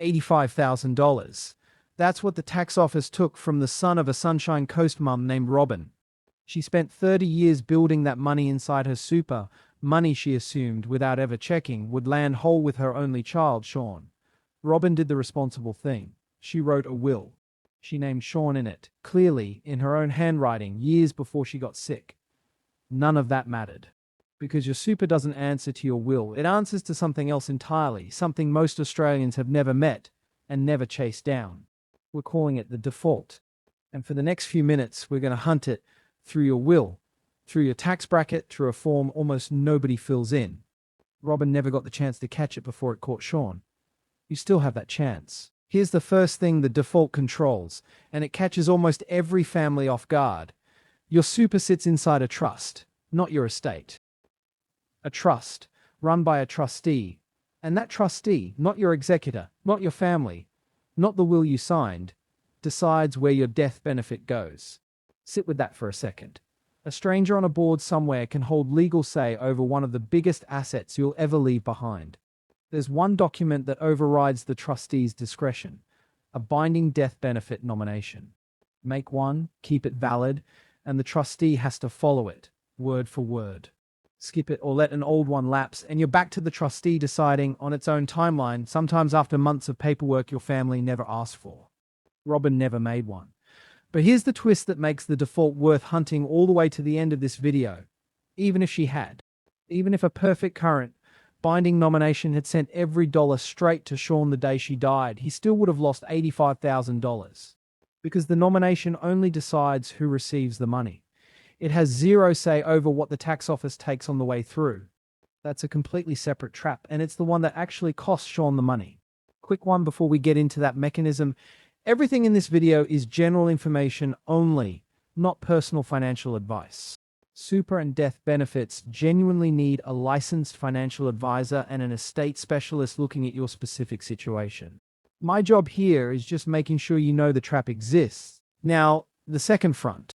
$85,000. That's what the tax office took from the son of a Sunshine Coast mum named Robin. She spent 30 years building that money inside her super, money she assumed, without ever checking, would land whole with her only child, Sean. Robin did the responsible thing. She wrote a will. She named Sean in it, clearly, in her own handwriting, years before she got sick. None of that mattered. Because your super doesn't answer to your will, it answers to something else entirely, something most Australians have never met and never chased down. We're calling it the default. And for the next few minutes, we're going to hunt it through your will, through your tax bracket, through a form almost nobody fills in. Robin never got the chance to catch it before it caught Sean. You still have that chance. Here's the first thing the default controls, and it catches almost every family off guard. Your super sits inside a trust, not your estate. A trust, run by a trustee. And that trustee, not your executor, not your family, not the will you signed, decides where your death benefit goes. Sit with that for a second. A stranger on a board somewhere can hold legal say over one of the biggest assets you'll ever leave behind. There's one document that overrides the trustee's discretion, a binding death benefit nomination. Make one, keep it valid, and the trustee has to follow it, word for word. Skip it or let an old one lapse, and you're back to the trustee deciding on its own timeline, sometimes after months of paperwork your family never asked for. Robin never made one. But here's the twist that makes the default worth hunting all the way to the end of this video. Even if she had. Even if a perfect current binding nomination had sent every dollar straight to Sean the day she died, he still would have lost $85,000. Because the nomination only decides who receives the money. It has zero say over what the tax office takes on the way through. That's a completely separate trap, and it's the one that actually costs Sean the money. Quick one before we get into that mechanism. Everything in this video is general information only, not personal financial advice. Super and death benefits genuinely need a licensed financial advisor and an estate specialist looking at your specific situation. My job here is just making sure you know the trap exists. Now, the second front.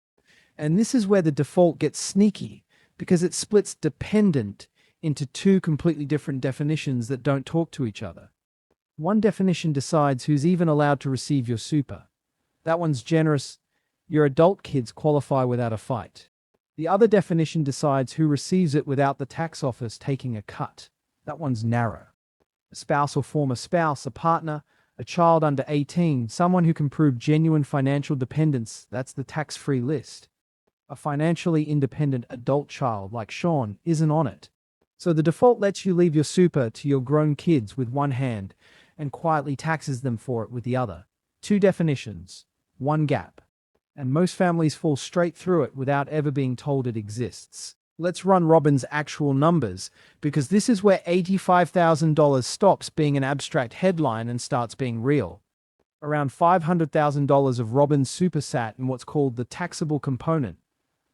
And this is where the default gets sneaky, because it splits dependent into two completely different definitions that don't talk to each other. One definition decides who's even allowed to receive your super. That one's generous. Your adult kids qualify without a fight. The other definition decides who receives it without the tax office taking a cut. That one's narrow. A spouse or former spouse, a partner, a child under 18, someone who can prove genuine financial dependence, that's the tax-free list. A financially independent adult child like Sean isn't on it. So the default lets you leave your super to your grown kids with one hand and quietly taxes them for it with the other. Two definitions, one gap. And most families fall straight through it without ever being told it exists. Let's run Robin's actual numbers, because this is where $85,000 stops being an abstract headline and starts being real. Around $500,000 of Robin's super sat in what's called the taxable component,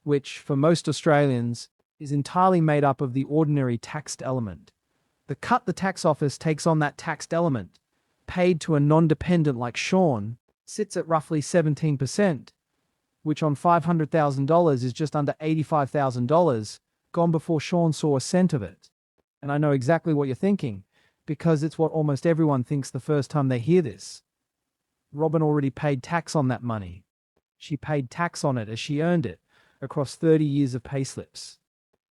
which, for most Australians, is entirely made up of the ordinary taxed element. The cut the tax office takes on that taxed element, paid to a non-dependent like Sean, sits at roughly 17%, which on $500,000 is just under $85,000, gone before Sean saw a cent of it. And I know exactly what you're thinking, because it's what almost everyone thinks the first time they hear this. Robin already paid tax on that money. She paid tax on it as she earned it, across 30 years of payslips.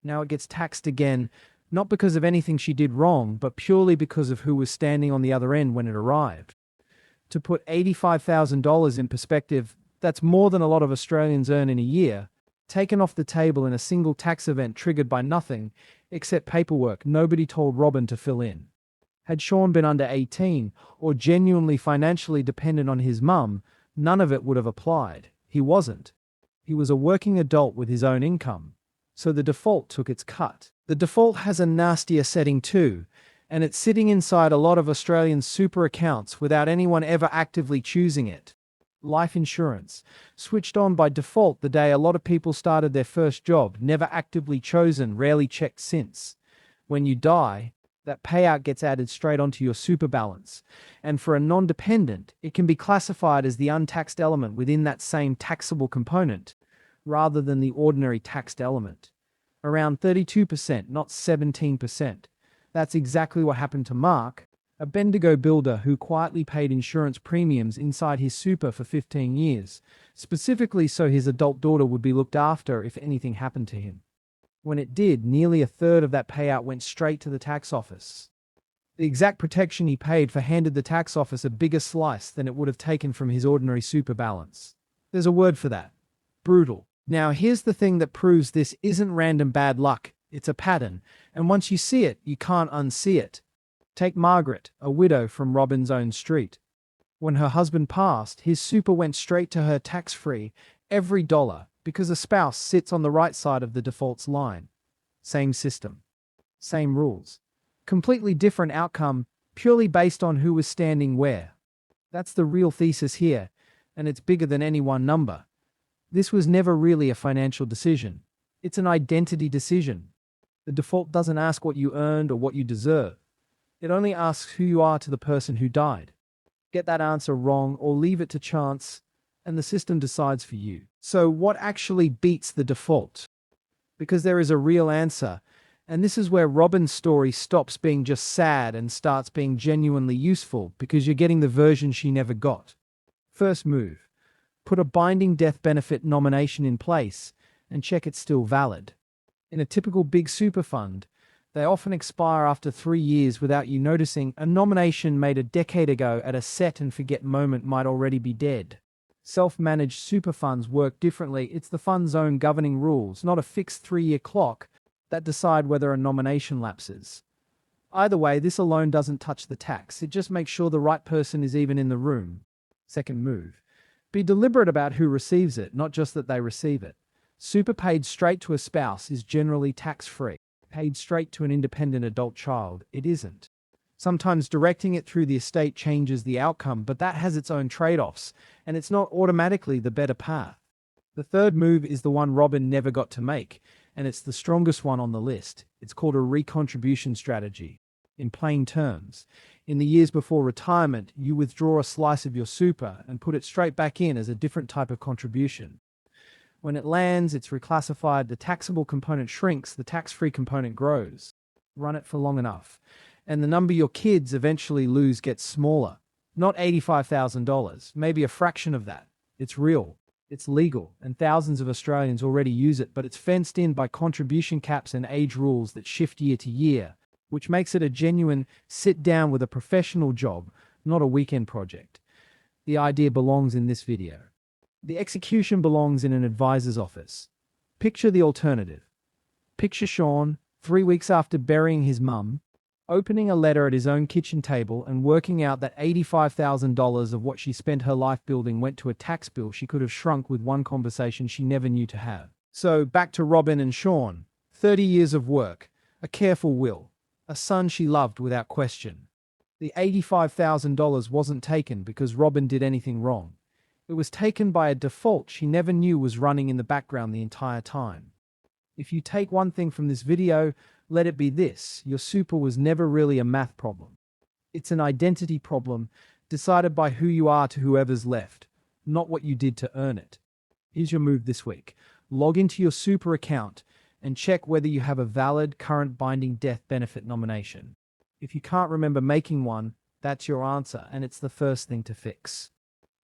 Now it gets taxed again, not because of anything she did wrong, but purely because of who was standing on the other end when it arrived. To put $85,000 in perspective, that's more than a lot of Australians earn in a year, taken off the table in a single tax event triggered by nothing, except paperwork nobody told Robin to fill in. Had Sean been under 18, or genuinely financially dependent on his mum, none of it would have applied. He wasn't. He was a working adult with his own income. So the default took its cut. The default has a nastier setting too, and it's sitting inside a lot of Australian super accounts without anyone ever actively choosing it. Life insurance, switched on by default the day a lot of people started their first job, never actively chosen, rarely checked since. When you die, that payout gets added straight onto your super balance, and for a non-dependent, it can be classified as the untaxed element within that same taxable component, rather than the ordinary taxed element. Around 32%, not 17%. That's exactly what happened to Mark, A Bendigo builder who quietly paid insurance premiums inside his super for 15 years, specifically so his adult daughter would be looked after if anything happened to him. When it did, nearly a third of that payout went straight to the tax office. The exact protection he paid for handed the tax office a bigger slice than it would have taken from his ordinary super balance. There's a word for that. Brutal. Now, here's the thing that proves this isn't random bad luck. It's a pattern, and once you see it, you can't unsee it. Take Margaret, a widow from Robin's own street. When her husband passed, his super went straight to her tax-free, every dollar, because a spouse sits on the right side of the default's line. Same system. Same rules. Completely different outcome, purely based on who was standing where. That's the real thesis here, and it's bigger than any one number. This was never really a financial decision. It's an identity decision. The default doesn't ask what you earned or what you deserve. It only asks who you are to the person who died. Get that answer wrong or leave it to chance, and the system decides for you. So what actually beats the default? Because there is a real answer, and this is where Robin's story stops being just sad and starts being genuinely useful, because you're getting the version she never got. First move. Put a binding death benefit nomination in place and check it's still valid. In a typical big super fund, they often expire after 3 years without you noticing. A nomination made a decade ago at a set-and-forget moment might already be dead. Self-managed super funds work differently. It's the fund's own governing rules, not a fixed 3-year clock, that decide whether a nomination lapses. Either way, this alone doesn't touch the tax. It just makes sure the right person is even in the room. Second move. Be deliberate about who receives it, not just that they receive it. Super paid straight to a spouse is generally tax-free. Paid straight to an independent adult child, it isn't. Sometimes directing it through the estate changes the outcome, but that has its own trade-offs, and it's not automatically the better path. The third move is the one Robin never got to make, and it's the strongest one on the list. It's called a recontribution strategy. In plain terms, in the years before retirement, you withdraw a slice of your super and put it straight back in as a different type of contribution. When it lands, it's reclassified, the taxable component shrinks, the tax-free component grows. Run it for long enough, and the number your kids eventually lose gets smaller. Not $85,000, maybe a fraction of that. It's real, it's legal, and thousands of Australians already use it, but it's fenced in by contribution caps and age rules that shift year to year, which makes it a genuine sit-down with a professional job, not a weekend project. The idea belongs in this video. The execution belongs in an advisor's office. Picture the alternative. Picture Sean, 3 weeks after burying his mum, opening a letter at his own kitchen table and working out that $85,000 of what she spent her life building went to a tax bill she could have shrunk with one conversation she never knew to have. So back to Robin and Sean. 30 years of work, a careful will, a son she loved without question. The $85,000 wasn't taken because Robin did anything wrong. It was taken by a default she never knew was running in the background the entire time. If you take one thing from this video, let it be this: your super was never really a math problem. It's an identity problem decided by who you are to whoever's left, not what you did to earn it. Here's your move this week. Log into your super account and check whether you have a valid current binding death benefit nomination. If you can't remember making one, that's your answer, and it's the first thing to fix.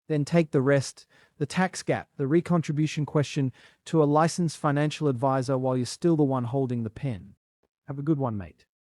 Then take the rest, the tax gap, the recontribution question, to a licensed financial advisor while you're still the one holding the pen. Have a good one, mate.